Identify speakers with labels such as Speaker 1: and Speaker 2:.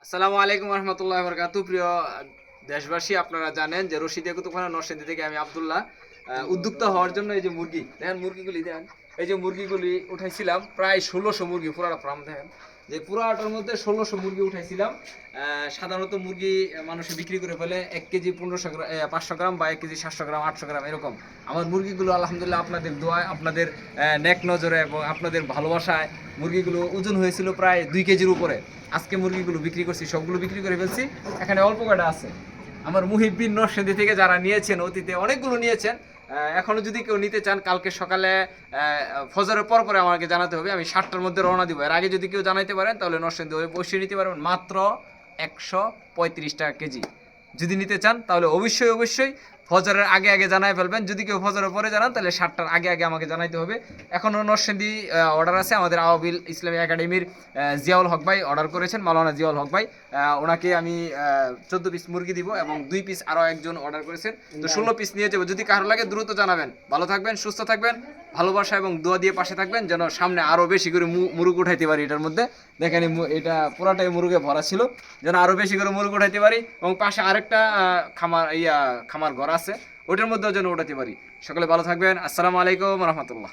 Speaker 1: আসসালামু আলাইকুম রহমতুল্লাহ বরকাতু। প্রিয় দেশবাসী, আপনারা জানেন যে রশিদ কুতুবখানা নরসিংদী থেকে আমি আব্দুল্লাহ উদ্যোক্তা হওয়ার জন্য এই যে মুরগি দেখেন, মুরগিগুলি দেখেন, এই যে মুরগিগুলি উঠাইছিলাম প্রায় 1600 মুরগি, পুরাটা ফার্ম দেখেন যে পুরাটার মধ্যে 1600 মুরগি উঠাইছিলাম। সাধারণত মুরগি মানুষে বিক্রি করে ফেলে 1 কেজি 1500 গ্রাম, 500 গ্রাম বা 1 কেজি 700 গ্রাম 800 গ্রাম এরকম। আমার মুরগিগুলো আলহামদুলিল্লাহ আপনাদের দোয়ায়, আপনাদের নেক নজরে এবং আপনাদের ভালোবাসায় মুরগিগুলো ওজন হয়েছিল প্রায় 2 কেজির উপরে। আজকে মুরগিগুলো বিক্রি করছি, সবগুলো বিক্রি করে ফেলছি। এখানে অল্প কটা আছে। আমার মুহিব্বিন নরসিংদী থেকে যারা নিয়েছেন, অতীতে অনেকগুলো নিয়েছেন, এখনো যদি কেউ নিতে চান কালকে সকালে ফজরের পর পরে আমাকে জানাতে হবে। আমি 7টার মধ্যে রওনা দিব। এর আগে যদি কেউ জানাইতে পারেন তাহলে নরসিংদী হয়ে বসিয়ে নিতে পারবেন মাত্র 135 টাকা কেজি। যদি নিতে চান তাহলে অবশ্যই অবশ্যই ফজরের আগে আগে জানাই ফেলবেন। যদি কেউ ফজরের পরে জানান তাহলে 7টার আগে আগে আমাকে জানাইতে হবে। এখনও নরসিংদী অর্ডার আছে। আমাদের আওয়াবিল ইসলামী একাডেমির জিয়াউল হক ভাই অর্ডার করেছেন, মাওলানা জিয়াউল হক ভাই। ওনাকে আমি 14 পিস মুরগি দিব এবং 2 পিস আরও একজন অর্ডার করেছেন, তো 16 পিস নিয়ে যাবো। যদি কারো লাগে দ্রুত জানাবেন। ভালো থাকবেন, সুস্থ থাকবেন, ভালোবাসা এবং দোয়া দিয়ে পাশে থাকবেন যেন সামনে আরও বেশি করে মুরগ উঠাইতে পারি। এটার মধ্যে দেখেন এটা পুরাটাই মুরগে ভরা ছিল, যেন আরও বেশি করে মুরগ উঠাইতে পারি এবং পাশে আরেকটা খামার ঘর আছে, ওটার মধ্যেও যেন উঠাতে পারি। সকলে ভালো থাকবেন। আসসালামু আলাইকুম রহমতুল্লাহ।